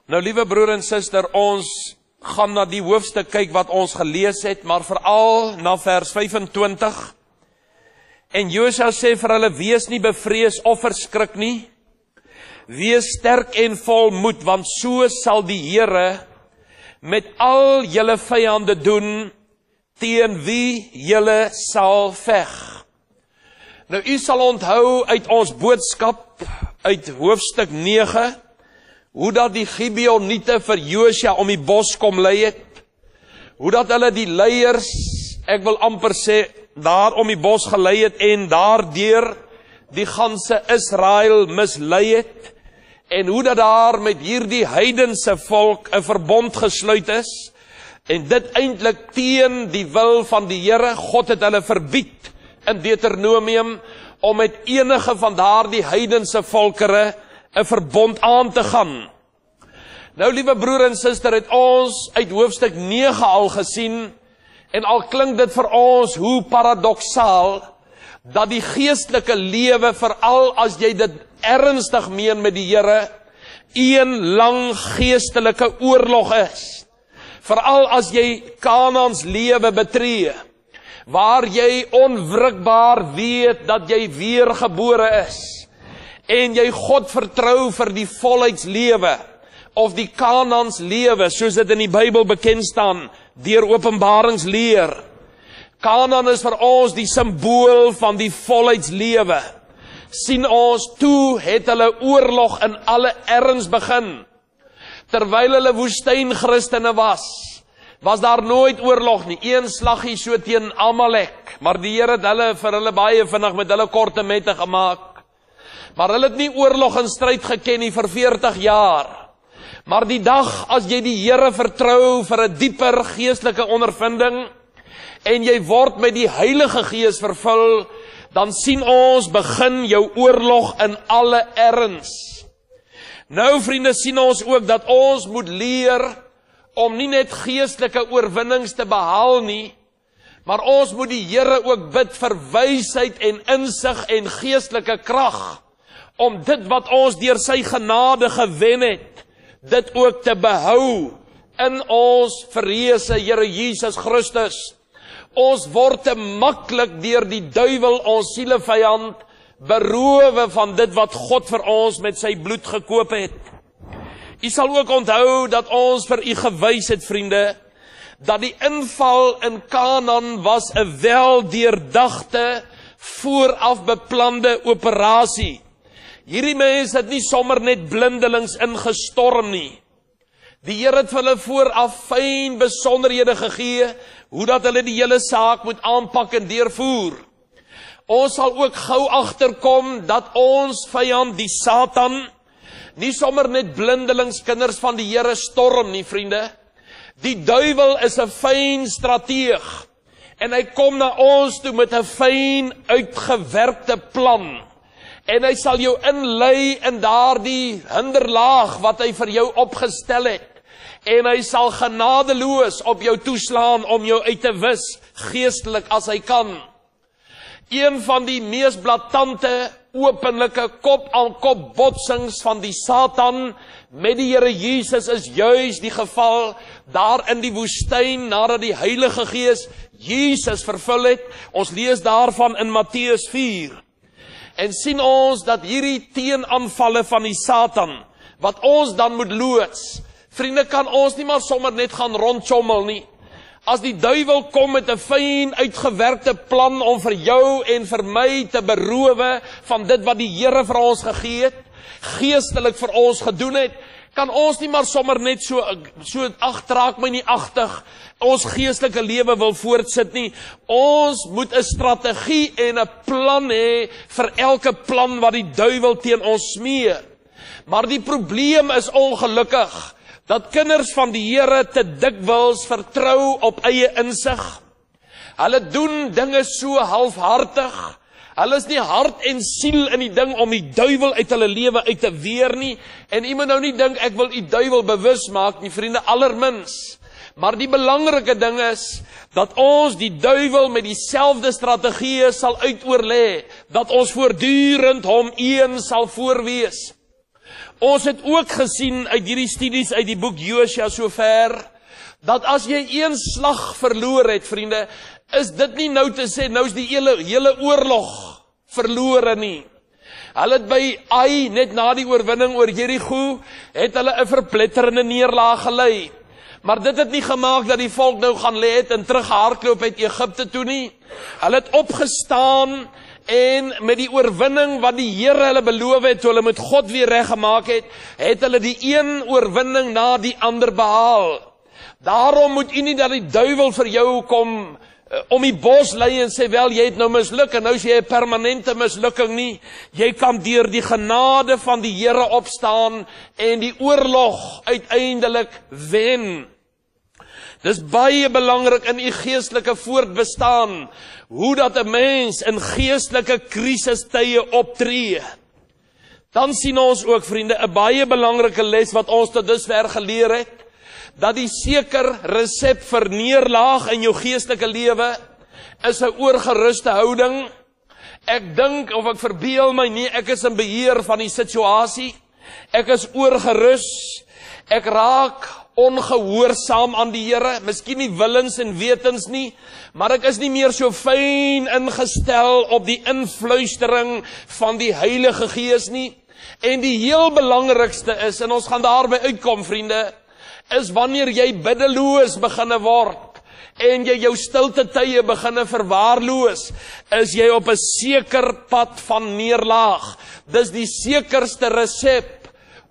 Nou, liewe broer en suster, ons gaan na die hoofstuk kyk wat ons gelees het, maar veral na vers 25. En Josua sê vir hulle, wees nie bevrees of verskrik nie, wees sterk en vol moed, want so sal die Here met al julle vyande doen, teen wie julle sal veg. Nou, u sal onthou uit ons boodskap, uit hoofstuk 9, hoe dat die Gibeoniete vir Josua om die bos kom lei het, hoe dat hulle die leiers, ek wil amper sê, daar om die bos gelei het, en daardeur die ganse Israel mislei het, en hoe dat daar met hierdie heidense volk 'n verbond gesluit is, en dit eintlik teen die wil van die Here. God het hulle verbied in Deuteronomium om met enige van daardie heidense volkere 'n verbond aan te gaan. Nou, liewe broer en suster, het ons uit hoofstuk 9 al gesien, en al klink dit vir ons hoe paradoksaal, dat die geestelike lewe, veral as jy dit ernstig meen met die Here, een lang geestelike oorlog is. Veral as jy Kanaans lewe betree, waar jy onwrikbaar weet dat jy weergebore is, en jy God vertrou vir die volheidslewe, of die Kanaans lewe, soos dit in die Bybel bekend staan, deur openbaringsleer. Kanaan is vir ons die simbool van die volheidslewe. Sien ons, toe het hulle oorlog in alle erns begin. Terwyl hulle woestynchristene was daar nooit oorlog nie, een slaggie so teen Amalek, maar die Here het vir hulle baie vinnig met hulle korte mette gemaak. Maar hulle het nie oorlog en stryd geken nie vir 40 jaar. Maar die dag as jy die Here vertrou vir 'n dieper geestelike ondervinding, en jy word met die Heilige Gees vervul, dan sien ons begin jou oorlog in alle erns. Nou, vriende, sien ons ook dat ons moet leer om nie net geestelike oorwinnings te behaal nie, maar ons moet die Here ook bid vir wysheid en insig en geestelike krag, om dit wat ons deur sy genade gewen het, dit ook te behou in ons verreëse Here Jesus Christus. Ons word te maklik deur die duiwel, ons sielevyand, beroof van dit wat God vir ons met sy bloed gekoop het. U sal ook onthou dat ons vir u gewys het, vriende, dat die inval in Kanaan was 'n weldeurdagte, vooraf beplande operasie. Hierdie mense het nie sommer net blindelings ingestorm nie. Die Here het vir hulle vooraf fyn besonderhede gegee, hoe dat hulle die hele saak moet aanpak en deurvoer. Ons sal ook gou agterkom dat ons vyand, die Satan, nie sommer net blindelings kinders van die Here storm nie, vriende. Die duiwel is 'n fyn strateeg, en hy kom na ons toe met 'n fyn uitgewerkte plan. En hy sal jou inlei in daardie hinderlaag wat hy vir jou opgestel het. En hy sal genadeloos op jou toeslaan om jou uit te wis, geestelik as hy kan. Een van die mees blaatante, openlike kop-aan-kop botsings van die Satan met die Here Jesus is juis die geval daar in die woestyn, nadat die Heilige Gees Jesus vervul het. Ons lees daarvan in Matteus 4. En sien ons dat hierdie teenaanvalle van die Satan, wat ons dan moet loods, vriende, kan ons nie maar sommer net gaan rondchommel nie. As die duiwel kom met 'n fyn uitgewerkte plan om vir jou en vir my te beroof van dit wat die Here vir ons gegee het, geestelik vir ons gedoen het, kan ons nie maar sommer net so raak my nie agtig, ons geestelike lewe wil voortsit nie. Ons moet 'n strategie en 'n plan hê vir elke plan wat die duiwel teen ons smee. Maar die probleem is ongelukkig, dat kinders van die Here te dikwels vertrou op eie insig. Hulle doen dinge so halfhartig. Hulle is nie hart en siel in die ding om die duiwel uit hulle lewe uit te weer nie. En u moet nou nie dink ek wil die duiwel bewus maak nie, vriende, allermins. Maar die belangrike ding is dat ons die duiwel met dieselfde strategieë sal uitoorlê, dat ons voortdurend hom een sal voorwees. Ons het ook gesien uit hierdie studies uit die boek Josua sover, dat as jy een slag verloor het, vriende, is dit nie nou te sê, nou is die hele oorlog verlore nie. Hulle het by Ai, net na die oorwinning oor Jericho, het hulle 'n verpletterende neerlaag gelei. Maar dit het nie gemaak dat die volk nou gaan lê het en terughardloop uit Egipte toe nie. Hulle het opgestaan en met die oorwinning wat die Here hulle beloof het, toe hulle met God weer reggemaak het, het hulle die een oorwinning na die ander behaal. Daarom moet u nie dat die duiwel vir jou kom om die bos lei en sê, wel, jy het nou misluk en nou is jy 'n permanente mislukking nie. Jy kan deur die genade van die Here opstaan en die oorlog uiteindelik wen. Dis baie belangrik in u geestelike voortbestaan, hoe dat 'n mens in geestelike krisistye optree. Dan sien ons ook, vriende, 'n baie belangrike les wat ons tot dusver geleer het, dat die seker resep vir neerlaag in jou geestelike lewe is 'n oorgeruste houding. Ek dink of ek verbeel my nie, ek is in beheer van die situasie. Ek is oorgerus. Ek raak ongehoorsaam aan die Here, miskien nie willens en wetens nie, maar ek is nie meer so fyn ingestel op die influistering van die Heilige Gees nie. En die heel belangrikste is, en ons gaan daarby uitkom, vriende, is wanneer jy biddeloos beginne word en jy jou stilte tye beginne verwaarloos, is jy op 'n seker pad van neerlaag. Dis die sekerste resep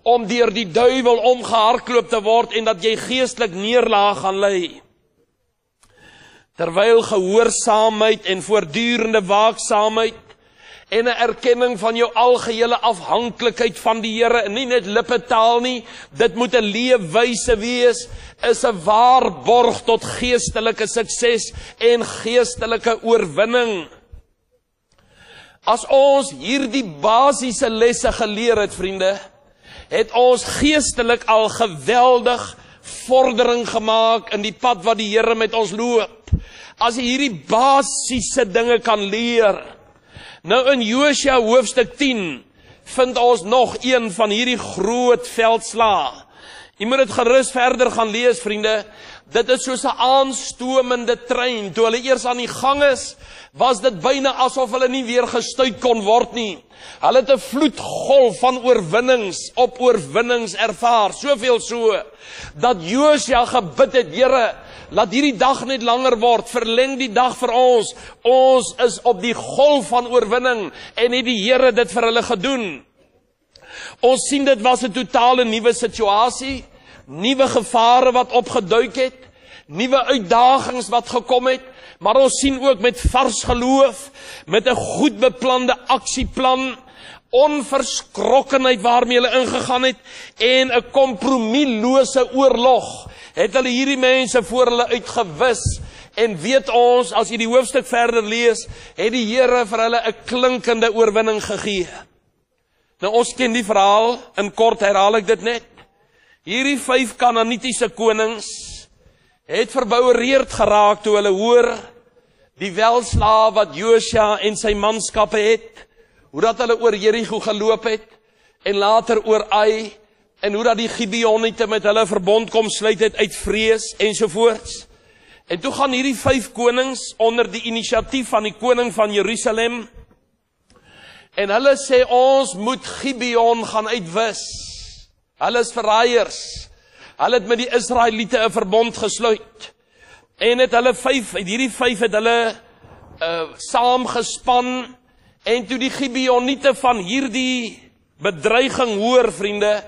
om deur die duiwel omgehardloop te word en dat jy geestelik neerlaag gaan lê. Terwyl gehoorsaamheid en voortdurende waaksaamheid en 'n erkenning van jou algehele afhanklikheid van die Here, en nie net lippetaal nie, dit moet 'n leefwyse wees, is 'n waarborg tot geestelike sukses en geestelike oorwinning. As ons hierdie basiese lesse geleer het, vriende, het ons geestelik al geweldig vordering gemaak in die pad wat die Here met ons loop. As jy hierdie basiese dinge kan leer. Nou in Josua hoofstuk 10 vind ons nog een van hierdie groot veldslae. Jy moet dit gerus verder gaan lees, vriende. Dit is soos 'n aanstomende trein. Toe hulle eers aan die gang is, was dit byna asof hulle nie weer gestuit kon word nie. Hulle het 'n vloedgolf van oorwinnings op oorwinnings ervaar. Soveel so, dat Josua gebid het, Here, laat hierdie dag net langer word, verleng die dag vir ons. Ons is op die golf van oorwinning en het die Here dit vir hulle gedoen. Ons sien dit was 'n totale nuwe situasie, nuwe gevare wat opgeduik het, nuwe uitdagings wat gekom het, maar ons sien ook met vars geloof, met 'n goed beplande aksieplan, onverskrokkenheid waarmee hulle ingegaan het en 'n kompromieslose oorlog, het hulle hierdie mense voor hulle uitgewis. En weet ons, as jy die hoofstuk verder lees, het die Here vir hulle 'n klinkende oorwinning gegee. Nou ons ken die verhaal, in kort herhaal ek dit net. Hierdie 5 Kanaanitiese konings het verboureerd geraak toe hulle hoor die welslae wat Josua en sy manskappe het, hoe dat hulle oor Jericho geloop het, en later oor Ai, en hoe dat die Gibeoniete met hulle verbond kom sluit het uit vrees, ensovoorts. En toe gaan hierdie 5 konings onder die inisiatief van die koning van Jerusalem, en hulle sê, ons moet Gibeon gaan uitwis. Hulle is verraaiers. Hulle het met die Israeliete 'n verbond gesluit. En het hierdie 5 het hulle saamgespan, en toe die Gibeoniete van hierdie bedreiging hoor, vriende,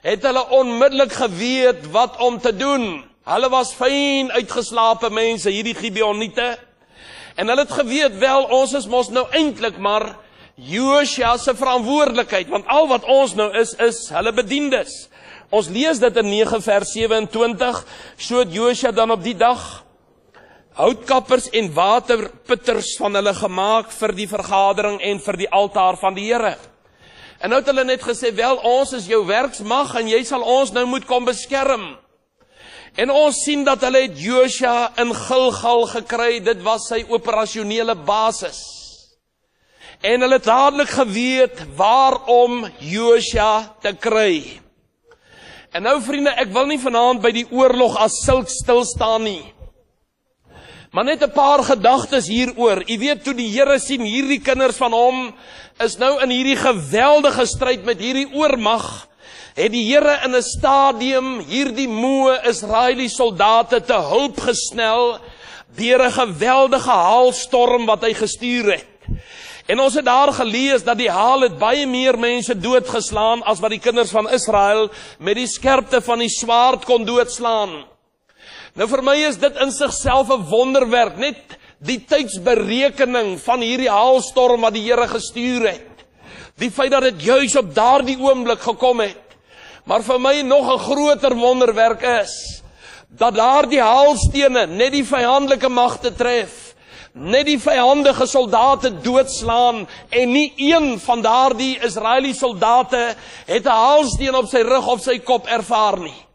het hulle onmiddellik geweet wat om te doen. Hulle was fyn uitgeslape mense, hierdie Gibeoniete, en hulle het geweet, wel, ons is mos nou eintlik maar Josua se verantwoordelikheid, want al wat ons nou is hulle bediendes. Ons lees dit in 9 vers 27, so het Josua dan op die dag houtkappers en waterputters van hulle gemaak vir die vergadering en vir die altaar van die Here. En nou het hulle net gesê, wel, ons is jou werksmag en jy sal ons nou moet kom beskerm. En ons sien dat hulle het Josua in Gilgal gekry, dit was sy operasionele basis. En hulle het dadelik geweet waarom Josua te kry. En nou vriende, ek wil nie vanaand by die oorlog as sulk stilstaan nie. Maar net 'n paar gedagtes hieroor. U weet, toe die Here sien hierdie kinders van hom is nou in hierdie geweldige stryd met hierdie oormag, het die Here in 'n stadium hierdie moe Israeliese soldate te hulp gesnel deur 'n geweldige haalstorm wat hy gestuur het. En ons het daar gelees dat die haal het baie meer mense doodgeslaan as wat die kinders van Israel met die skerpte van die swaard kon doodslaan. Nou vir my is dit in sigself 'n wonderwerk, net die tydsberekening van hierdie haalstorm wat die Here gestuur het. Die feit dat dit juis op daardie oomblik gekom het. Maar vir my nog 'n groter wonderwerk is dat daardie haalstene net die vyandelike magte tref, net die vyandige soldate doodslaan en nie een van daardie Israeliese soldate het 'n haalsteen op sy rug of sy kop ervaar nie.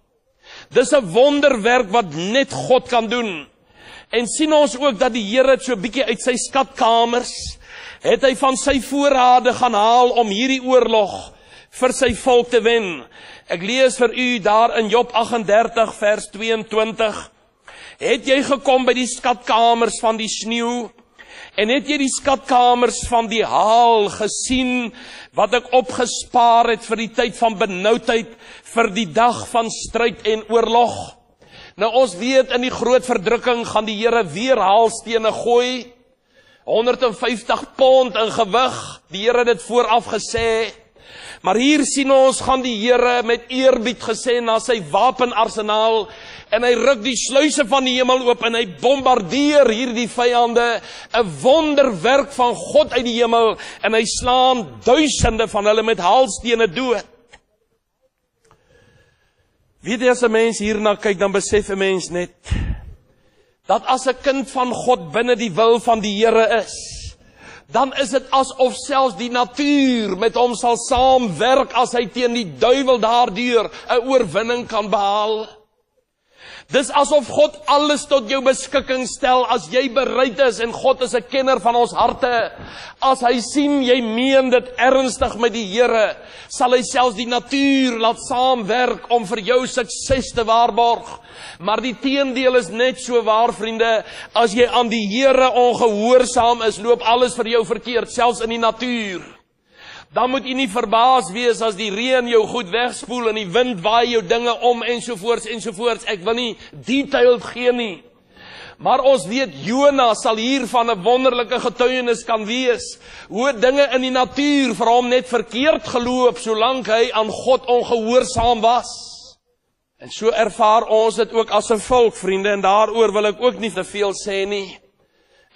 Dis 'n wonderwerk wat net God kan doen. En sien ons ook dat die Here het so 'n bietjie uit sy skatkamers, het hy van sy voorrade gaan haal om hierdie oorlog vir sy volk te wen. Ek lees vir u daar in Job 38 vers 22. Het jy gekom by die skatkamers van die sneeu? En het jy die skatkamers van die haal gesien, wat ek opgespaar het vir die tyd van benoudheid, vir die dag van stryd en oorlog? Nou ons weet in die groot verdrukking gaan die Here weer haalstene gooi, 150 pond in gewig, die Here het dit vooraf gesê. Maar hier sien ons gaan die Here met eerbied gesê na sy wapenarsenaal, en hy ruk die sluise van die hemel oop en hy bombardeer hierdie vyande, 'n wonderwerk van God uit die hemel, en hy slaan duisende van hulle met haalstene dood. Weet jy, as 'n mens hierna kyk, dan besef 'n mens net dat as 'n kind van God binne die wil van die Here is, dan is dit asof selfs die natuur met hom sal saamwerk as hy teen die duiwel daardeur 'n oorwinning kan behaal. Dis asof God alles tot jou beskikking stel as jy bereid is, en God is 'n kenner van ons harte. As hy sien jy meen dit ernstig met die Here, sal hy selfs die natuur laat saamwerk om vir jou sukses te waarborg. Maar die teendeel is net so waar, vriende. As jy aan die Here ongehoorsaam is, loop alles vir jou verkeerd, selfs in die natuur. Dan moet jy nie verbaas wees as die reën jou goed wegspoel en die wind waai jou dinge om ensovoorts ensovoorts. Ek wil nie detailed gee nie. Maar ons weet Jona sal hiervan 'n wonderlike getuienis kan wees. Hoe dinge in die natuur vir hom net verkeerd geloop solank hy aan God ongehoorsaam was. En so ervaar ons dit ook as 'n volk, vriende, en daaroor wil ek ook nie te veel sê nie.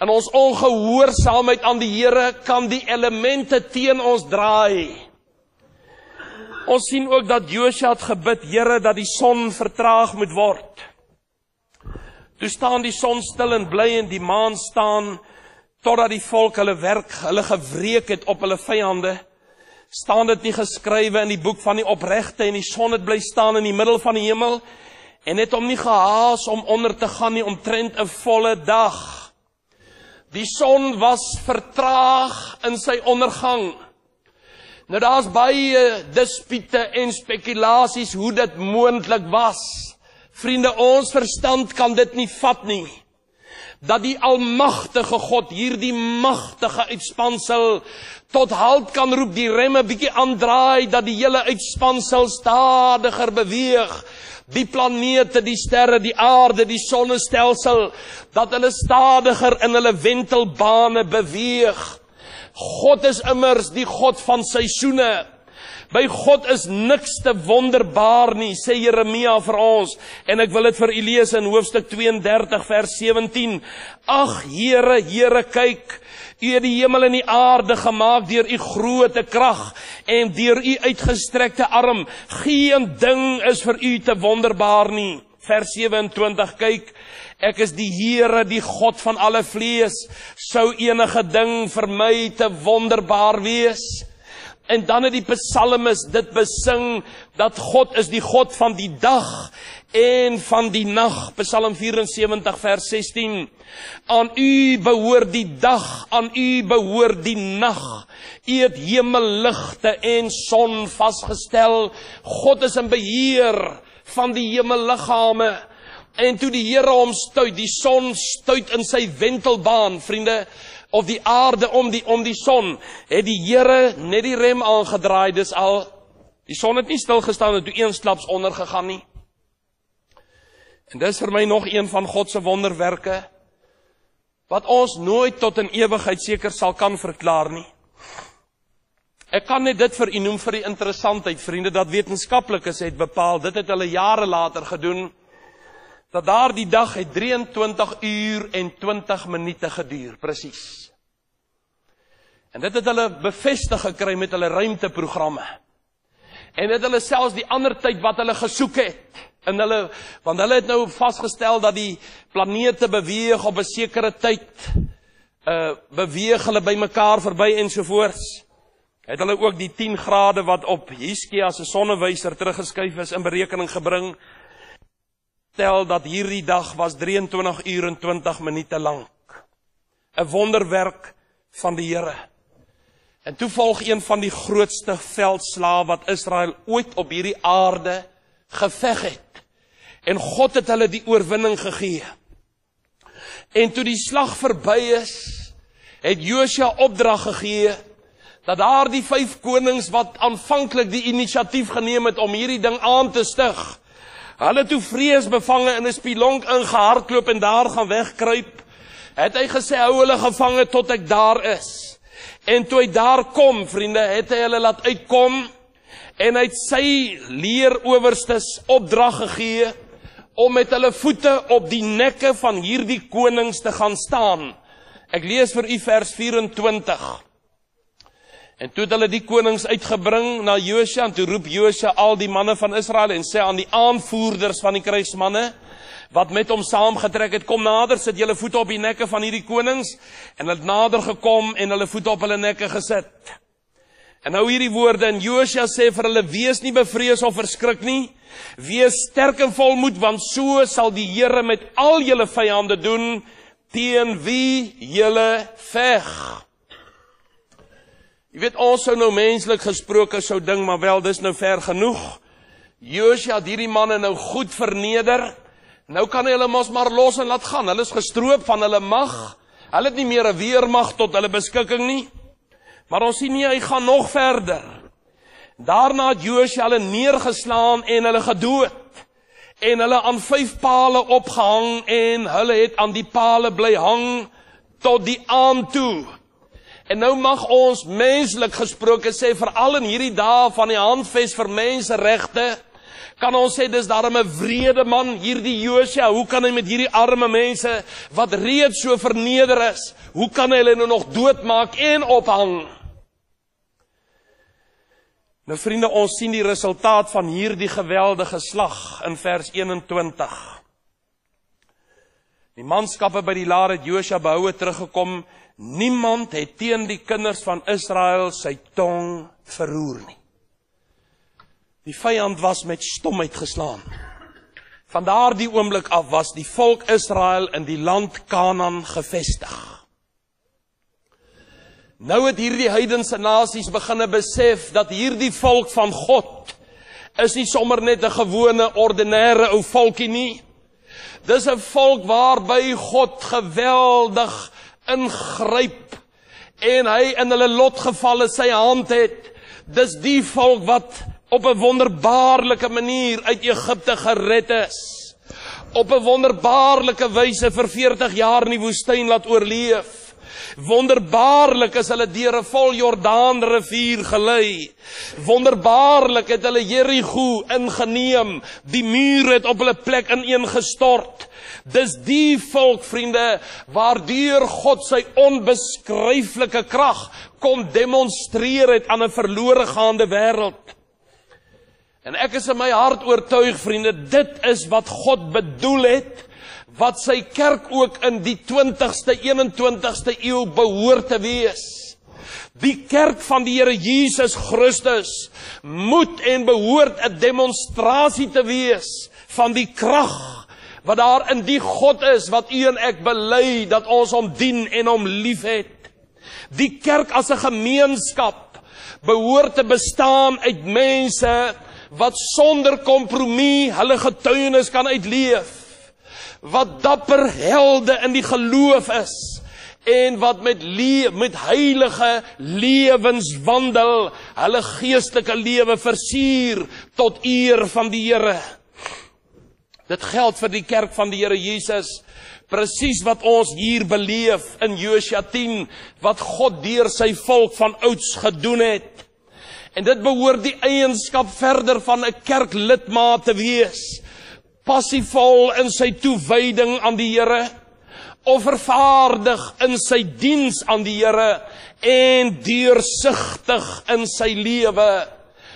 In ons ongehoorsaamheid aan die Here kan die elemente teen ons draai. Ons sien ook dat Josua het gebid, Here, dat die son vertraag moet word. Toe staan die son stil en bly en die maan staan, totdat die volk hulle werk, hulle gewreek het op hulle vyande. Staan dit nie geskrywe in die boek van die opregte, en die son het bly staan in die middel van die hemel, en het hom nie gehaas om onder te gaan nie, omtrent 'n volle dag. Die son was vertraag in sy ondergang. Nou daar's baie dispute en spekulasies hoe dit moontlik was. Vriende, ons verstand kan dit nie vat nie. Dat die almagtige God hierdie magtige uitspansel tot halt kan roep, die remme bietjie aandraai, dat die hele uitspansel stadiger beweeg. Die planete, die sterre, die aarde, die sonnestelsel, dat hulle stadiger in hulle wentelbane beweeg. God is immers die God van seisoene. By God is niks te wonderbaar nie, sê Jeremia vir ons, en ek wil dit vir u lees in hoofstuk 32 vers 17. Ag Here, Here, kyk, u het die hemel en die aarde gemaak deur u groote krag en deur u uitgestrekte arm. Geen ding is vir u te wonderbaar nie. Vers 27, kyk, ek is die Here, die God van alle vlees. Sou enige ding vir my te wonderbaar wees? En dan het die psalmis dit besing, dat God is die God van die dag en van die nag. Psalm 74 vers 16. Aan u behoort die dag, aan u behoort die nag. U het hemelligte en son vasgestel. God is in beheer van die hemelliggame. En toe die Here hom stuit, die son stuit in sy wentelbaan, vriende, of die aarde om die son, het die Here net die rem aangedraai, dis al, die son het nie stilgestaan en toe eensklaps ondergegaan nie. En dis vir my nog een van God se wonderwerke, wat ons nooit tot in ewigheid seker sal kan verklaar nie. Ek kan net dit vir u noem vir die interessantheid, vriende, dat wetenskaplikes het bepaal, dit het hulle jare later gedoen, dat daar die dag het 23 uur en 20 minute geduur, presies. En dit het hulle bevestig gekry met hulle ruimteprogramme. En dit hulle selfs die ander tyd wat hulle gesoek het, en want hulle het nou vastgestel dat die planete beweeg op 'n sekere tyd, beweeg hulle by mekaar verby ensovoorts. Het hulle ook die 10 grade wat op Hiskia se sonnewyser teruggeskuif is in berekening gebring, stel dat hierdie dag was 23 uur en 20 minute lank. 'n Wonderwerk van die Here. En toe volg een van die grootste veldslae wat Israel ooit op hierdie aarde geveg het. En God het hulle die oorwinning gegee. En toe die slag verby is, het Josua opdrag gegee, dat daar die 5 konings wat aanvanklik die inisiatief geneem het om hierdie ding aan te stig, hulle toe vreesbevange in 'n spilonk ingehardloop en daar gaan wegkruip, het hy gesê, hou hulle gevange tot ek daar is. En toe hy daar kom, vriende, het hy hulle laat uitkom, en hy het sy leerowerstes opdrag gegee, om met hulle voete op die nekke van hierdie konings te gaan staan. Ek lees vir u vers 24. En toe het hulle die konings uitgebring na Josua, en toe roep Josua al die manne van Israel, en sê aan die aanvoerders van die krygsmanne, wat met hom saamgetrek het, kom nader, sit julle voete op die nekke van hierdie konings, en hulle het nader gekom, en hulle voete op hulle nekke gesit. En nou hierdie woorde, en Josua sê vir hulle, wees nie bevrees of verskrik nie, wees sterk en volmoed, want so sal die Here met al julle vyande doen, teen wie julle veg. Jy weet, ons sou nou menslik gesproke sou ding, maar wel, dis nou ver genoeg. Josua het hierdie manne nou goed verneder, nou kan hy hulle mos maar los en laat gaan, hulle is gestroop van hulle mag, hulle het nie meer 'n weermag tot hulle beskikking nie, maar ons sien nie, hy gaan nog verder. Daarna het Josua hulle neergeslaan en hulle gedood, en hulle aan 5 pale opgehang, en hulle het aan die pale bly hang, tot die aand toe. En nou mag ons menslik gesproke sê, veral in hierdie dae van die handves vir menseregte, kan ons sê, dis daarom 'n wrede man, hierdie Josua, hoe kan hy met hierdie arme mense, wat reeds so verneder is, hoe kan hy hulle nou nog doodmaak en ophang? Nou vriende, ons sien die resultaat van hierdie geweldige slag in vers 21. Die manskappe by die laar het Josua behoue teruggekom, niemand het teen die kinders van Israel sy tong verroer nie. Die vyand was met stomheid geslaan. Van daardie oomblik af was die volk Israel in die land Kanaan gevestig. Nou het hierdie heidense nasies beginne besef dat hierdie volk van God is nie sommer net 'n gewone, ordinêre ou volkie nie. Dis 'n volk waarby God geweldig ingryp en hy in hulle lotgevalle sy hand het. Dis die volk wat op 'n wonderbaarlike manier uit Egipte gered is. Op 'n wonderbaarlike wyse vir 40 jaar in die woestyn laat oorleef. Wonderbaarlik is hulle deur 'n vol Jordaan rivier gelei. Wonderbaarlik het hulle Jerigo ingeneem. Die muur het op hulle plek ineengestort. Dis die volk, vriende, waardeur God sy onbeskryflike krag kom demonstreer het aan 'n verlore gaande wêreld. En ek is in my hart oortuig, vriende, dit is wat God bedoel het, wat sy kerk ook in die 20ste, 21ste eeu behoort te wees. Die kerk van die Here Jesus Christus moet en behoort 'n demonstrasie te wees van die krag wat daar in die God is, wat u en ek bely, dat ons hom dien en hom liefhet. Die kerk as 'n gemeenskap behoort te bestaan uit mense wat sonder kompromie hulle getuienis kan uitleef, wat dapper helde in die geloof is, en wat met heilige lewens wandel, hulle geestelike lewe versier tot eer van die Here. Dit geld vir die kerk van die Here Jesus, presies wat ons hier beleef in Josua 10, wat God deur sy volk van ouds gedoen het. En dit behoort die eienskap verder van 'n kerklidmaat te wees, passievol in sy toewyding aan die Here, offervaardig in sy diens aan die Here, en deursigtig in sy lewe.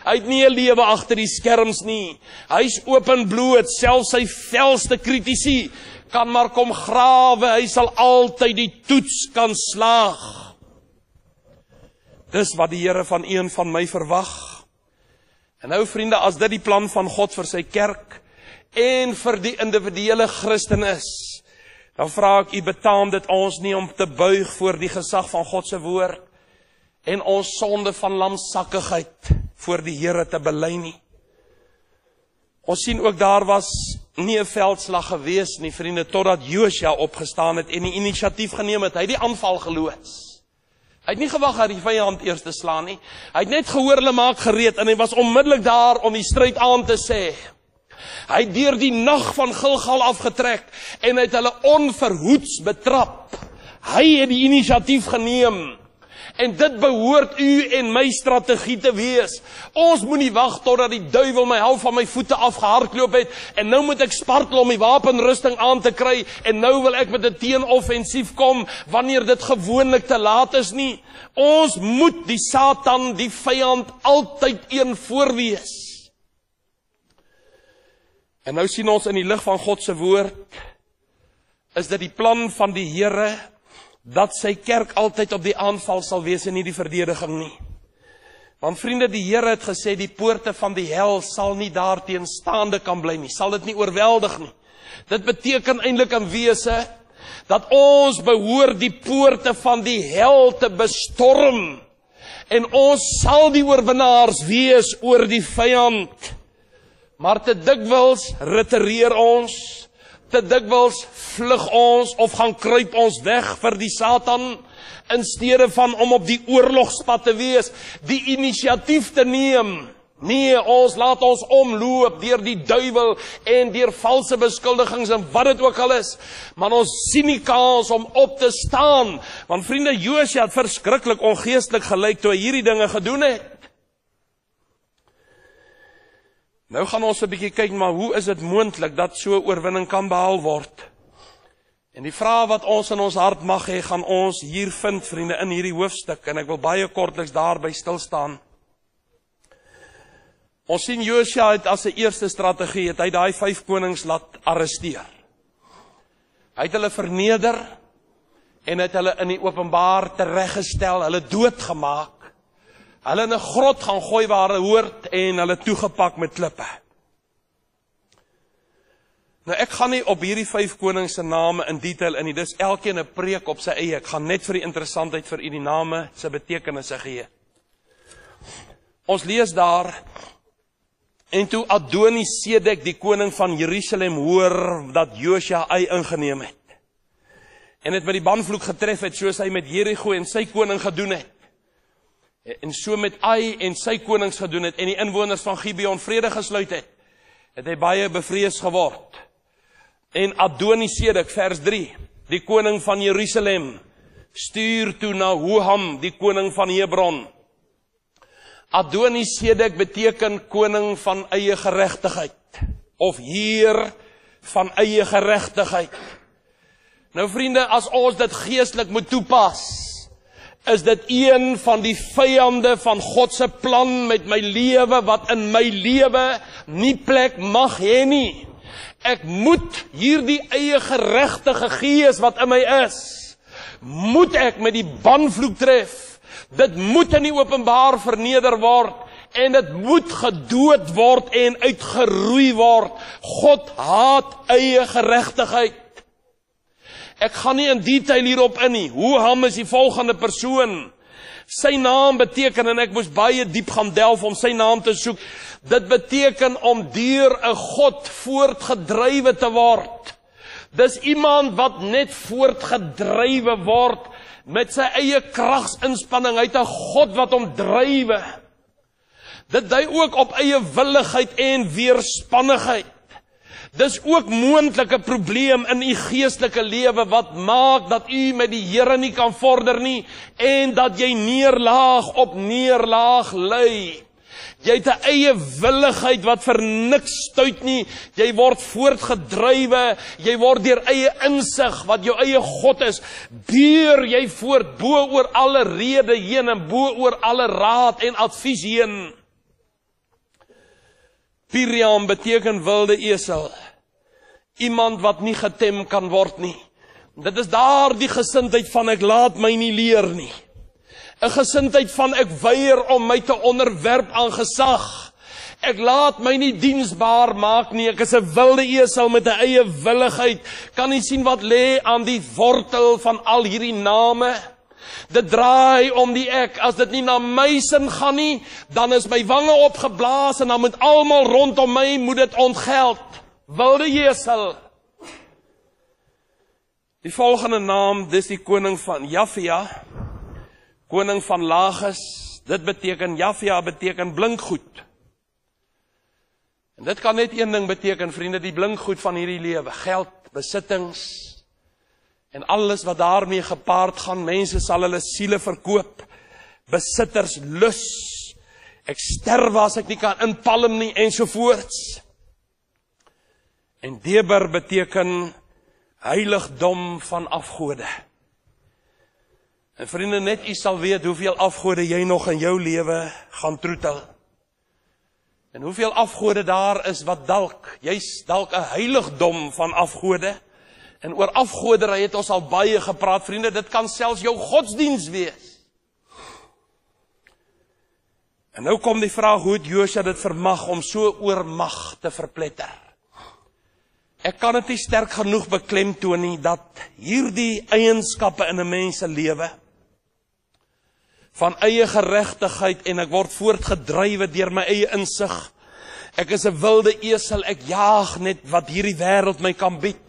Hy het nie 'n lewe agter die skerms nie. Hy's openbloot, selfs sy felste kritici kan maar kom grawe, hy sal altyd die toets kan slaag. Dis wat die Here van een van my verwag. En nou vriende, as dit die plan van God vir sy kerk en vir die individuele Christen is, dan vra ek, u betaam dit ons nie om te buig voor die gesag van God se woord en ons sonde van lamsakkigheid voor die Here te bely nie. Ons sien ook daar was nie 'n veldslag gewees nie, vriende, totdat Josua opgestaan het en die inisiatief geneem het. Hy het die aanval geloods. Hy het nie gewag dat die vyand eers te slaan nie. Hy het net gehoor hulle maak gereed en hy was onmiddellik daar om die stryd aan te sê. Hy het deur die nag van Gilgal afgetrek en hy het hulle onverhoeds betrap. Hy het die inisiatief geneem. En dit behoort u en my strategie te wees. Ons moet nie wag totdat die duiwel my half van my voete afgehardloop het en nou moet ek spartel om die wapenrusting aan te kry en nou wil ek met 'n teenoffensief kom wanneer dit gewoonlik te laat is nie. Ons moet die Satan, die vyand, altyd een voorwees. En nou sien ons in die lig van God se woord, is dit die plan van die Here dat sy kerk altyd op die aanval sal wees en nie die verdediging nie. Want vriende, die Here het gesê, die poorte van die hel sal nie daarteen staande kan bly nie, sal dit nie oorweldig nie. Dit beteken eintlik in wese, dat ons behoort die poorte van die hel te bestorm, en ons sal die oorwinnaars wees oor die vyand. Maar te dikwels retireer ons, te dikwels vlug ons of gaan kruip ons weg vir die Satan, in steede van om op die oorlogspad te wees, die inisiatief te neem. Nee, ons laat ons omloop deur die duiwel en deur valse beskuldigings en wat dit ook al is, maar ons sien nie kans om op te staan, want vriende, Josua het verskriklik ongeestelik gelyk toe hy hierdie dinge gedoen het. Nou gaan ons 'n bietjie kyk, maar hoe is dit moontlik dat so 'n oorwinning kan behaal word? En die vraag wat ons in ons hart mag hê, gaan ons hier vind, vriende, in hierdie hoofstuk, en ek wil baie kortliks daarby stil staan. Ons sien Josua het as 'n eerste strategie, het hy daai 5 konings laat arresteer. Hy het hulle verneder, en het hulle in die openbaar tereggestel, hulle doodgemaak, hulle in 'n grot gaan gooi waar hulle hoort, en hulle toegepak met klippe. Nou ek gaan nie op hierdie 5 konings se name in detail in nie, dis elkeen 'n preek op sy eie, ek gaan net vir die interessantheid vir u die name se betekenisse gee. Ons lees daar, en toe Adoni-Sedek, die koning van Jerusalem, hoor dat Josua Ai ingeneem het, en het met die banvloek getref het, soos hy met Jerigo en sy koning gedoen het, en so met Ai en sy konings gedoen het, en die inwoners van Gibeon vrede gesluit het, het hy baie bevrees geword. En Adoni-Sedek, vers 3, die koning van Jerusalem, stuur toe na Hoham, die koning van Hebron. Adoni-Sedek beteken koning van eie geregtigheid, of heer van eie geregtigheid. Nou vriende, as ons dit geestelik moet toepas, is dit een van die vyande van God se plan met my lewe, wat in my lewe nie plek mag hê nie. Ek moet hierdie eie geregtige gees wat in my is, moet ek met die banvloek tref, Dit moet in die openbaar verneder word, en dit moet gedood word en uitgeroei word. God haat eie geregtigheid. Ek gaan nie in detail hierop in nie. Hoham is die volgende persoon. Sy naam beteken, en ek moes baie diep gaan delf om sy naam te soek, dit beteken om deur 'n God voortgedrywe te word. Dis iemand wat net voortgedrywe word met sy eie kragsinspanning. Hy het 'n God wat hom drywe. Dit dui ook op eie willigheid en weerspannigheid. Dis ook moontlik 'n probleem in u geestelike lewe wat maak dat u met die Here nie kan vorder nie en dat jy neerlaag op neerlaag lê. Jy het 'n eie willigheid wat vir niks stuit nie. Jy word voortgedrywe, jy word deur eie insig wat jou eie God is, beur jy voort bo oor alle rede heen en bo oor alle raad en advies heen. Piriam beteken wilde esel. Iemand wat nie getem kan word nie. Dit is daar die gesindheid van ek laat my nie leer nie. 'n gesindheid van ek weier om my te onderwerp aan gesag. Ek laat my nie diensbaar maak nie. Ek is 'n wilde esel met 'n eie willigheid. Kan nie sien wat lê aan die wortel van al hierdie name. Dit draai om die ek. As dit nie na my sin gaan nie, dan is my wange opgeblaas en dan moet almal rondom my moet dit ontgeld. Wilde esel. Die volgende naam, dis die koning van Jafia, koning van Lagos. Dit beteken, Jafia beteken blinkgoed. En dit kan net een ding beteken, vriende, die blinkgoed van hierdie lewe, geld, besittings, en alles wat daarmee gepaard gaan. Mense sal hulle siele verkoop, besitters lus, ek sterwe as ek nie kan inpalm nie, ensovoorts. En Deber beteken heiligdom van afgode. En vriende, net u sal weet hoeveel afgode jy nog in jou lewe gaan troetel. En hoeveel afgode daar is wat jy's dalk 'n heiligdom van afgode. En oor afgoderry het ons al baie gepraat, vriende, dit kan selfs jou godsdiens wees. En nou kom die vraag, hoe het Josua dit vermag om so oormag te verpletter? Ek kan dit nie sterk genoeg beklemtoon nie, dat hierdie eienskappe in 'n mens se lewe, van eie geregtigheid, en ek word voortgedrywe deur my eie insig, ek is 'n wilde esel, ek jaag net wat hierdie wêreld my kan bied,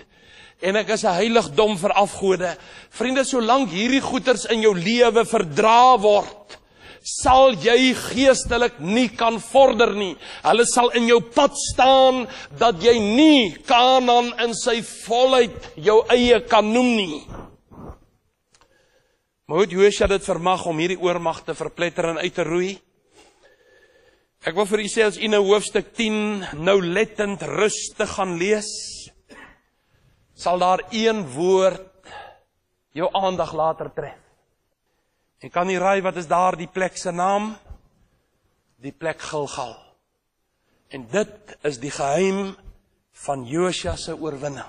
en ek is 'n heiligdom vir afgode. Vriende, solank hierdie goeters in jou lewe verdra word, sal jy geestelik nie kan vorder nie. Hulle sal in jou pad staan, dat jy nie Kanaan in sy volheid jou eie kan noem nie. Maar hoe het Josua dit vermag om hierdie oormag te verpletter en uit te roei? Ek wil vir u sê, as u nou hoofstuk 10 nauwlettend rustig gaan lees, sal daar een woord jou aandag later tref. En kan nie raai wat is daar die plek se naam? Die plek Gilgal. En dit is die geheim van Josua se oorwinning.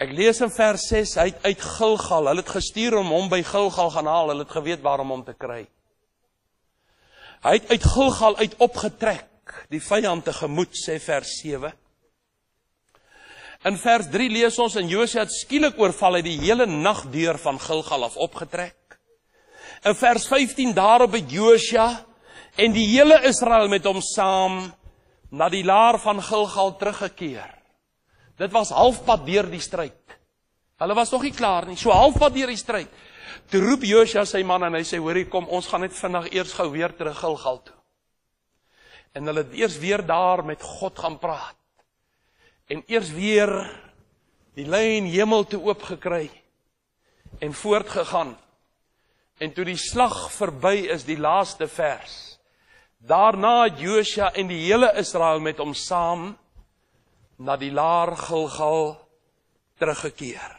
Ek lees in vers 6, hy het uit Gilgal, hulle het gestuur om hom by Gilgal gaan haal, hulle het geweet waarom hom te kry. Hy het uit Gilgal uit opgetrek, die vyand tegemoet, sê vers 7. In vers 3 lees ons, en Josua het skielik oorval, hy die hele nagdeur van Gilgal af opgetrek. In vers 15 daarop het Josua en die hele Israel met hom saam na die laar van Gilgal teruggekeer. Dit was halfpad deur die stryd. Hulle was nog nie klaar nie, so halfpad deur die stryd. Toe roep Josua sy man en hy sê, hoorie, kom, ons gaan net vinnig eers gou weer terug Gilgal toe. En hulle het eers weer daar met God gaan praat. En eers weer die lyn hemel toe oopgekry en voortgegaan. En toe die slag verby is, die laaste vers, daarna het Josua en die hele Israel met hom saam na die laar Gilgal teruggekeer.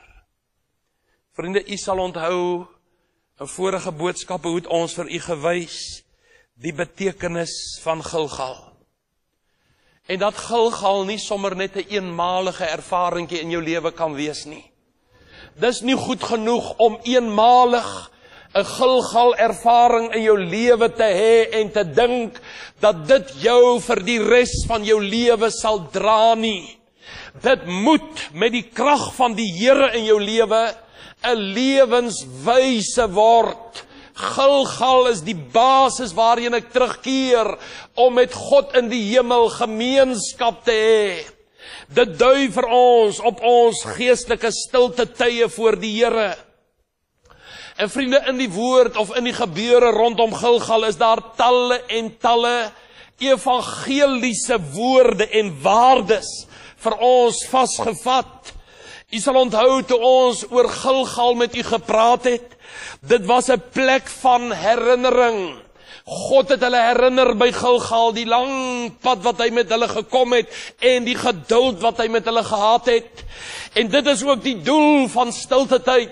Vriende, u sal onthou, in vorige boodskappe hoe het ons vir u gewys, die betekenis van Gilgal. En dat Gilgal nie sommer net 'n eenmalige ervaringkie in jou lewe kan wees nie. Dis nie goed genoeg om eenmalig 'n Gilgal ervaring in jou lewe te hê en te dink dat dit jou vir die res van jou lewe sal dra nie. Dit moet met die krag van die Here in jou lewe 'n lewenswyse word. Gilgal is die basis waarheen ek terugkeer om met God in die hemel gemeenskap te hê. Dit dui vir ons op ons geestelike stilte tye voor die Here. En vriende, in die woord of in die gebeure rondom Gilgal is daar talle en talle evangeliese woorde en waardes vir ons vasgevat. U sal onthou toe ons oor Gilgal met u gepraat het, dit was 'n plek van herinnering. God het hulle herinner by Gilgal, die lang pad wat hy met hulle gekom het, en die geduld wat hy met hulle gehad het. En dit is ook die doel van stilte tyd,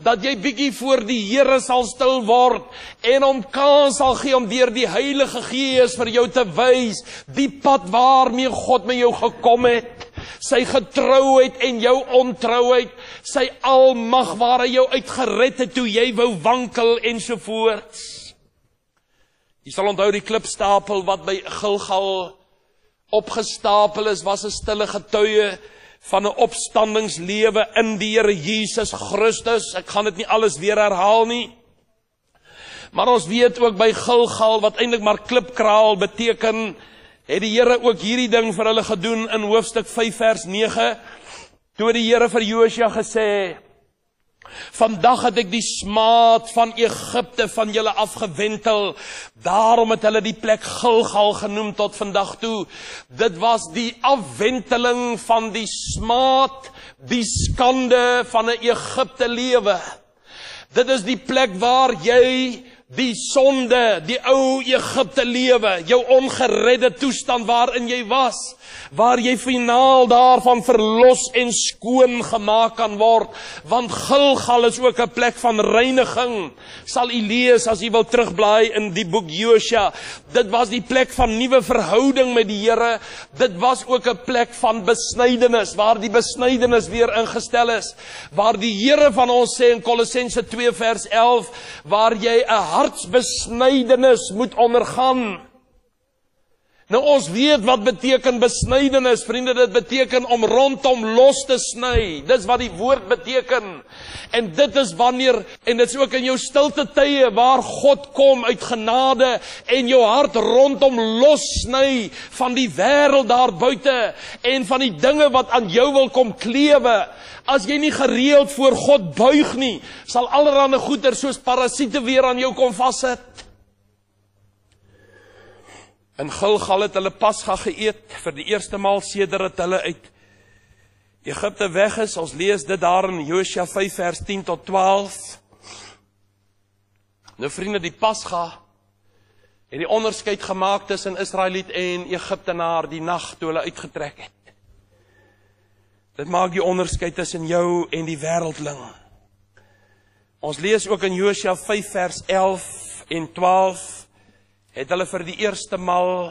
dat jy bietjie voor die Here sal stil word, en hom kans sal gee om deur die Heilige Gees vir jou te wys, die pad waarmee God met jou gekom het, sy getrouheid en jou ontrouheid, sy almag waar hy jou uitgered het toe jy wou wankel ensovoorts. Jy sal onthou die klipstapel wat by Gilgal opgestapel is, was 'n stille getuie van 'n opstandingslewe in die Here Jesus Christus. Ek gaan dit nie alles weer herhaal nie. Maar ons weet ook by Gilgal, wat eintlik maar klipkraal beteken, het die Here ook hierdie ding vir hulle gedoen in hoofstuk 5 vers 9, toe die Here vir Josua gesê, vandag het ek die smaad van Egipte van julle afgewentel, daarom het hulle die plek Gilgal genoem tot vandag toe. Dit was die afwenteling van die smaad, die skande van 'n Egipte lewe. Dit is die plek waar jy die sonde, die ou Egipte lewe, jou ongeredde toestand waarin jy was, waar jy finaal daarvan verlos en skoon gemaak kan word, want Gilgal is ook 'n plek van reiniging. Sal u lees as u wil terugblaai in die boek Josua. Dit was die plek van nuwe verhouding met die Here. Dit was ook 'n plek van besnydenis, waar die besnydenis weer ingestel is, waar die Here van ons sê in Kolossense 2 vers 11, waar jy 'n hartsbesnydenis moet ondergaan. Nou ons weet wat beteken besnydenis, vriende, dit beteken om rondom los te sny. Dis wat die woord beteken. En dit is wanneer, en dit is ook in jou stilte tye, waar God kom uit genade en jou hart rondom los sny van die wêreld daar buite en van die dinge wat aan jou wil kom klewe. As jy nie gereeld voor God buig nie, sal allerhande goeder soos parasiete weer aan jou kom vassit. In Gilgal het hulle Pasga geëet vir die eerste maal sedert hulle uit Egipte weg is. Ons lees dit daar in Josua 5 vers 10 tot 12. Nou vriende, die Pasga het die onderskeid gemaak tussen Israeliet en Egiptenaar die nag toe hulle uitgetrek het. Dit maak die onderskeid tussen jou en die wêreldling. Ons lees ook in Josua 5 vers 11 en 12, het hulle vir die eerste maal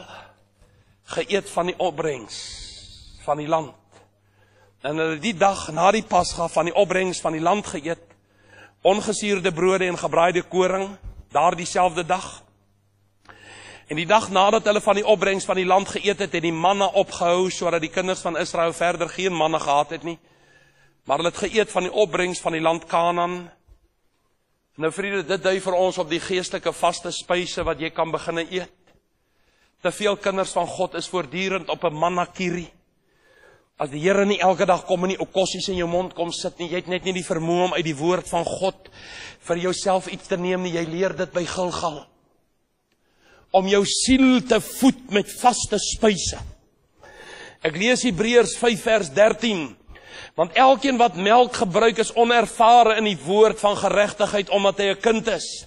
geëet van die opbrengs van die land. En hulle die dag na die Pasga van die opbrengs van die land geëet, ongesuurde brode en gebraaide koring, daar dieselfde dag. En die dag nadat hulle van die opbrengs van die land geëet het, het die manna opgehou, sodat die kinders van Israel verder geen manna gehad het nie. Maar hulle het geëet van die opbrengs van die land Kanaan. Nou vriende, dit dui vir ons op die geestelike vaste spyse wat jy kan beginne eet. Te veel kinders van God is voortdurend op 'n manna-kierie. As die Here nie elke dag kom en nie ou kossies in jou mond kom sit nie, jy het net nie die vermoë om uit die woord van God vir jouself iets te neem nie, jy leer dit by Gilgal. Om jou siel te voed met vaste spyse. Ek lees Hebreërs 5 vers 13. Want elkeen wat melk gebruik is onervare in die woord van geregtigheid, omdat hy 'n kind is.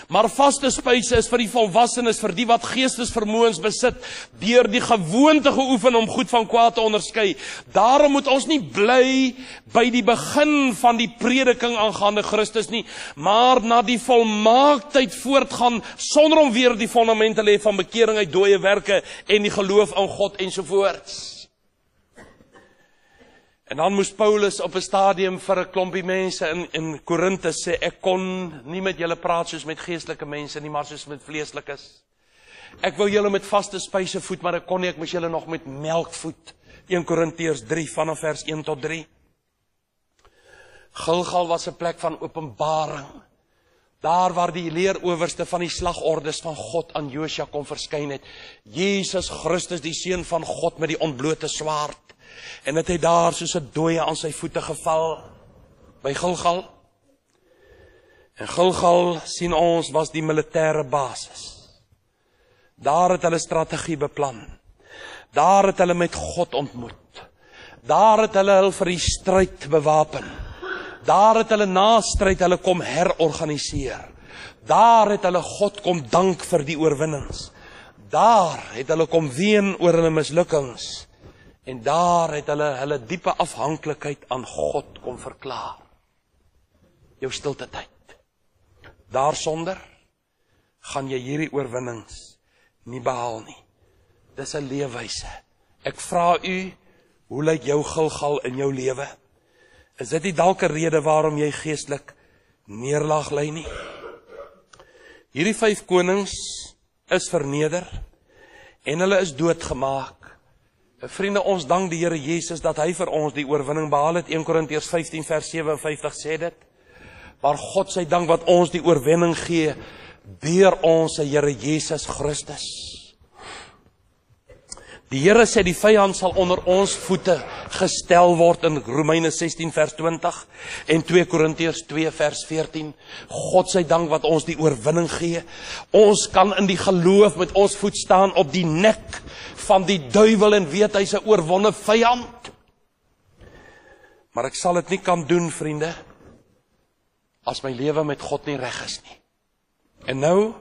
Maar vaste spyse is vir die volwassenes, vir die wat geestesvermoëns besit, deur die gewoonte geoefen om goed van kwaad te onderskei. Daarom moet ons nie bly by die begin van die prediking aangaande Christus nie, maar na die volmaaktheid voortgaan, sonder om weer die fondamente lê van bekering uit dooie werke en die geloof in God ensovoorts. En dan moes Paulus op 'n stadium vir 'n klompie mense in Korinthe sê, ek kon nie met julle praat soos met geestelike mense nie, maar soos met vleeslikes. Ek wou julle met vaste spyse voed, maar ek kon nie, ek moes julle nog met melk voed. 1 Korintiërs 3 vanaf vers 1 tot 3. Gilgal was 'n plek van openbaring. Daar waar die leerowerste van die slagordes van God aan Josua kom verskyn het. Jesus Christus, die seun van God met die ontblote swaard. En het hy daar soos 'n dooie aan sy voete geval by Gilgal. En Gilgal, sien ons, was die militêre basis. Daar het hulle strategie beplan. Daar het hulle met God ontmoet. Daar het hulle vir die stryd bewapen. Daar het hulle na stryd hulle kom herorganiseer. Daar het hulle God kom dank vir die oorwinnings. Daar het hulle kom ween oor hulle mislukkings. En daar het hulle diepe afhanklikheid aan God kom verklaar. Jou stilte tyd. Daarsonder gaan jy hierdie oorwinnings nie behaal nie. Dis 'n leefwyse. Ek vra u, hoe lyk jou Gilgal in jou lewe? Is dit nie dalk 'n rede waarom jy geestelik neerlag ly nie? Hierdie 5 konings is verneder en hulle is doodgemaak. Vriende, ons dank die Here Jesus dat hy vir ons die oorwinning behaal het. 1 Korintiërs 15 vers 57 sê dit. Maar God sy dank wat ons die oorwinning gee deur ons Here Jesus Christus. Die Here sê die vyand sal onder ons voete gestel word in Romeine 16 vers 20 en 2 Korintiërs 2 vers 14. God sy dank wat ons die oorwinning gee. Ons kan in die geloof met ons voet staan op die nek van die duiwel en weet hy's 'n oorwonne vyand. Maar ek sal dit nie kan doen, vriende, as my lewe met God nie reg is nie. En nou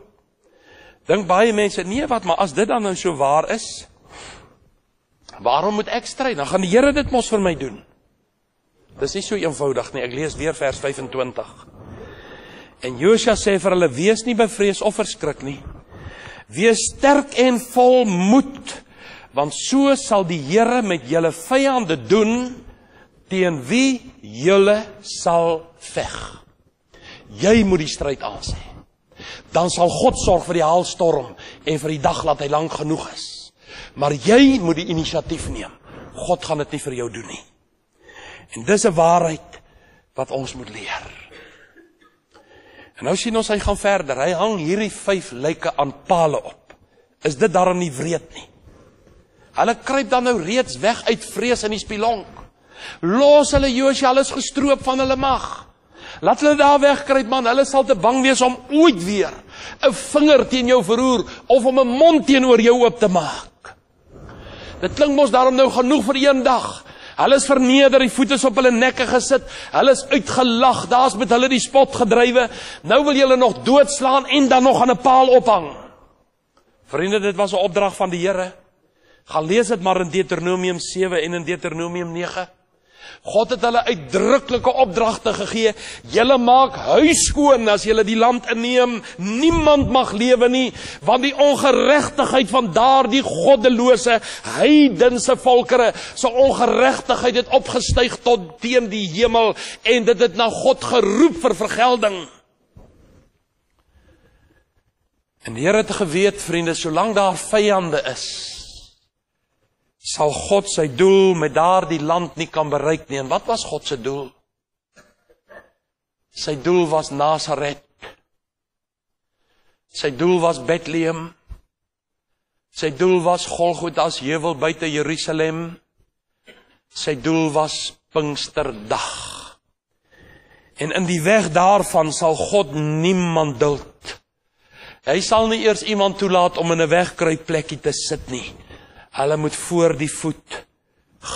dink baie mense, nee wat, maar as dit dan nou so waar is, waarom moet ek stry? Dan gaan die Here dit mos vir my doen. Dis nie so eenvoudig nie. Ek lees weer vers 25. En Josua sê vir hulle, wees nie bevrees of verskrik nie. Wees sterk en vol moed, want so sal die Here met julle vyande doen, teen wie julle sal veg. Jy moet die stryd aansê. Dan sal God sorg vir die haalstorm en vir die dag laat hy lank genoeg is. Maar jy moet die inisiatief neem. God gaan dit nie vir jou doen nie. En dis 'n waarheid wat ons moet leer. En nou sien ons hy gaan verder. Hy hang hierdie 5 lyke aan pale op. Is dit daarom nie wreed nie? Hulle kruip dan nou reeds weg uit vrees in die spilonk. Los hulle Josua, hulle is gestroop van hulle mag. Laat hulle daar wegkruip man, hulle sal te bang wees om ooit weer 'n vinger teen jou verroer of om 'n mond teenoor jou oop te maak. Dit klink mos daarom nou genoeg vir een dag. Hulle is verneder, die voet is op hulle nekke gesit, hulle is uitgelag, daar's met hulle die spot gedrywe. Nou wil jy hulle nog doodslaan en dan nog aan 'n paal ophang. Vriende, dit was 'n opdrag van die Here. Gaan lees dit maar in Deuteronomium 7 en in Deuteronomium 9. God het hulle uitdruklike opdragte gegee. Julle maak huis skoon as julle die land inneem. Niemand mag lewe nie, want die ongeregtigheid van daardie goddelose heidense volkere, so ongeregtigheid het opgestyg tot teen die hemel en dit het na God geroep vir vergelding. En die Here het geweet, vriende, solank daar vyande is, sal God sy doel met daardie land nie kan bereik nie. En wat was God se doel? Sy doel was Nasaret. Sy doel was Bethlehem. Sy doel was Golgotha's heuwel buite Jerusalem. Sy doel was Pinksterdag. En in die weg daarvan sal God niemand duld. Hy sal nie eers iemand toelaat om in 'n wegkruipplekkie te sit nie. Hulle moet voor die voet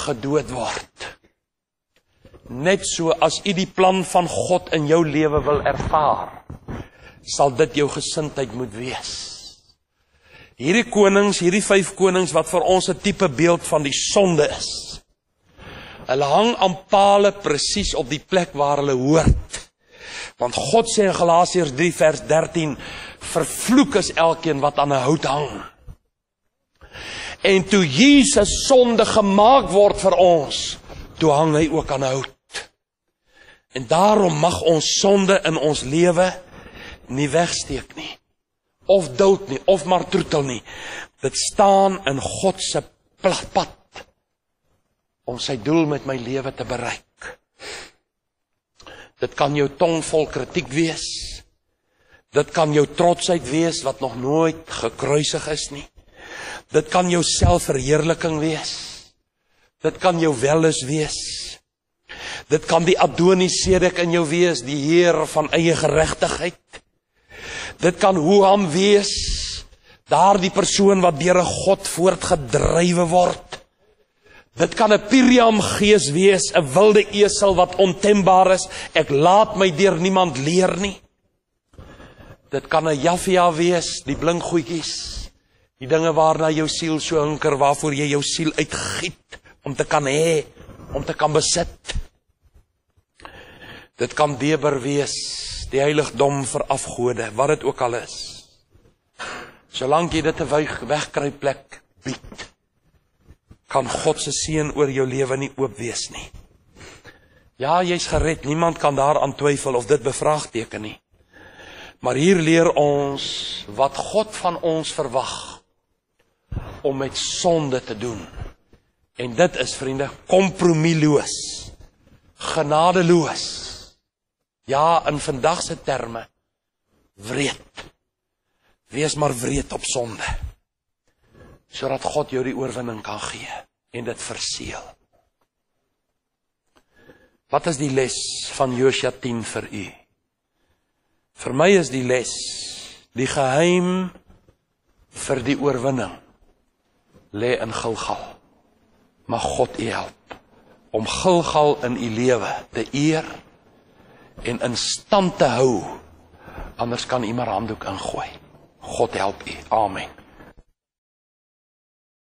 gedood word. Net so as u die plan van God in jou lewe wil ervaar, sal dit jou gesindheid moet wees. Hierdie konings, hierdie 5 konings wat vir ons 'n tipe beeld van die sonde is. Hulle hang aan pale presies op die plek waar hulle hoort. Want God sê in Galasiërs 3 vers 13, vervloek is elkeen wat aan 'n hout hang. En toe Jesus sonde gemaak word vir ons, toe hang hy ook aan hout. En daarom mag ons sonde in ons lewe nie wegsteek nie, of dood nie, of maar troetel nie. Dit staan in God se pad om sy doel met my lewe te bereik. Dit kan jou tong vol kritiek wees. Dit kan jou trotsheid wees wat nog nooit gekruisig is nie. Dit kan jou selfverheerliking wees. Dit kan jou welis wees. Dit kan die Adonisedek in jou wees, die Heer van eie geregtigheid. Dit kan Hoham wees, daardie persoon wat deur 'n God voortgedrywe word. Dit kan 'n Piriam gees wees, 'n wilde esel wat ontembaar is. Ek laat my deur niemand leer nie. Dit kan 'n Jaffia wees, die blinkgoedjies, die dinge waarna jou siel so hinker, waarvoor jy jou siel uitgiet, om te kan hê, om te kan besit. Dit kan Deber wees, die heiligdom vir afgode, wat dit ook al is. Solank jy dit 'n wegkruipplek bied, kan God se seën oor jou lewe nie oop wees nie. Ja, jy's gered, niemand kan daaraan twyfel of dit bevraagteken nie. Maar hier leer ons wat God van ons verwag om met sonde te doen. En dit is, vriende, kompromieloos, genadeloos. Ja, in vandag se terme, wreed. Wees maar wreed op sonde, sodat God jou die oorwinning kan gee en dit verseël. Wat is die les van Josua 10 vir u? Vir my is die les, die geheim vir die oorwinning, lê in Gilgal. Mag God u help om Gilgal in u lewe te eer en in stand te hou, anders kan u maar handdoek ingooi. God help u. Amen.